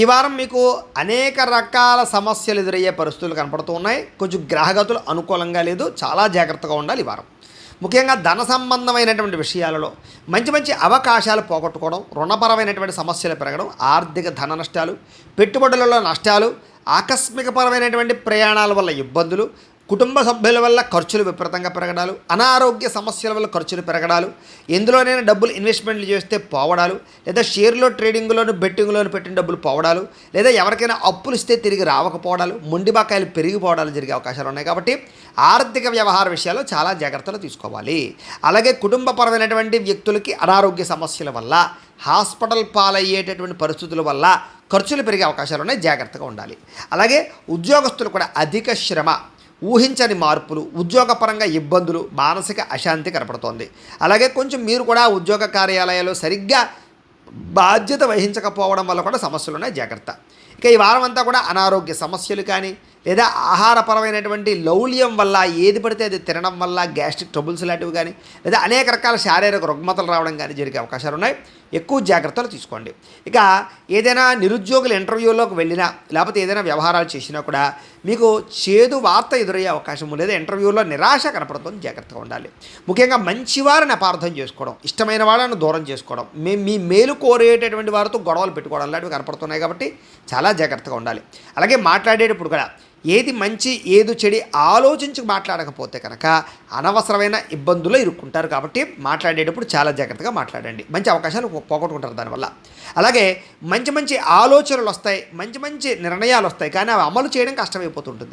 ఈ వారం మీకు అనేక రకాల సమస్యలు ఎదురయ్యే పరిస్థితులు కనపడుతూ ఉన్నాయి. కొంచెం గ్రహగతులు అనుకూలంగా లేదు. చాలా జాగ్రత్తగా ఉండాలి ఈ వారం. ముఖ్యంగా ధన సంబంధమైనటువంటి విషయాలలో మంచి మంచి అవకాశాలు పోగొట్టుకోవడం, రుణపరమైనటువంటి సమస్యలు పెరగడం, ఆర్థిక ధన నష్టాలు, పెట్టుబడులలో నష్టాలు, ఆకస్మికపరమైనటువంటి ప్రయాణాల వల్ల ఇబ్బందులు, కుటుంబ సభ్యుల వల్ల ఖర్చులు విపరీతంగా పెరగడాలు, అనారోగ్య సమస్యల వల్ల ఖర్చులు పెరగడాలు, ఎందులోనైనా డబ్బులు ఇన్వెస్ట్మెంట్లు చేస్తే పోవడాలు, లేదా షేర్లో ట్రేడింగ్లోను బెట్టింగ్లోను పెట్టిన డబ్బులు పోవడాలు, లేదా ఎవరికైనా అప్పులు ఇస్తే తిరిగి రావకపోవడాలు, మొండి బకాయిలు పెరిగిపోవడాలు జరిగే అవకాశాలు ఉన్నాయి. కాబట్టి ఆర్థిక వ్యవహార విషయాల్లో చాలా జాగ్రత్తలు తీసుకోవాలి. అలాగే కుటుంబపరమైనటువంటి వ్యక్తులకి అనారోగ్య సమస్యల వల్ల, హాస్పిటల్ పాలయ్యేటటువంటి పరిస్థితుల వల్ల ఖర్చులు పెరిగే అవకాశాలు ఉన్నాయి. జాగ్రత్తగా ఉండాలి. అలాగే ఉద్యోగస్తులు కూడా అధిక శ్రమ, ఊహించని మార్పులు, ఉద్యోగపరంగా ఇబ్బందులు, మానసిక అశాంతి కనపడుతోంది. అలాగే కొంచెం మీరు కూడా ఉద్యోగ కార్యాలయాల్లో సరిగ్గా బాధ్యత వహించకపోవడం వల్ల కూడా సమస్యలు ఉన్నాయి. జాగ్రత్త. ఇక ఈ వారం అంతా కూడా అనారోగ్య సమస్యలు కానీ, లేదా ఆహారపరమైనటువంటి లౌల్యం వల్ల, ఏది పడితే అది తినడం వల్ల గ్యాస్ట్రిక్ ట్రబుల్స్ లాంటివి కానీ, లేదా అనేక రకాల శారీరక రుగ్మతలు రావడం కానీ జరిగే అవకాశాలు ఉన్నాయి. ఎక్కువ జాగ్రత్తలు తీసుకోండి. ఇక ఏదైనా నిరుద్యోగుల ఇంటర్వ్యూలోకి వెళ్ళినా, లేకపోతే ఏదైనా వ్యవహారాలు చేసినా కూడా మీకు చేదు వార్త ఎదురయ్యే అవకాశం, లేదా ఇంటర్వ్యూలో నిరాశ కనపడుతుంది. జాగ్రత్తగా ఉండాలి. ముఖ్యంగా మంచివారిని అపార్థం చేసుకోవడం, ఇష్టమైన వాళ్ళని దూరం చేసుకోవడం, మీ మేలు కోరేటటువంటి వారితో గొడవలు పెట్టుకోవడం లాంటివి కనపడుతున్నాయి. కాబట్టి చాలా జాగ్రత్తగా ఉండాలి. అలాగే మాట్లాడేటప్పుడు కూడా ఏది మంచి ఏది చెడి ఆలోచించి మాట్లాడకపోతే కనుక అనవసరమైన ఇబ్బందుల్లో ఇరుక్కుంటారు. కాబట్టి మాట్లాడేటప్పుడు చాలా జాగ్రత్తగా మాట్లాడండి. మంచి అవకాశాలు పోగొట్టుకుంటారు దానివల్ల. అలాగే మంచి మంచి ఆలోచనలు వస్తాయి, మంచి మంచి నిర్ణయాలు వస్తాయి, కానీ అవి అమలు చేయడం కష్టమైపోతుంటుంది.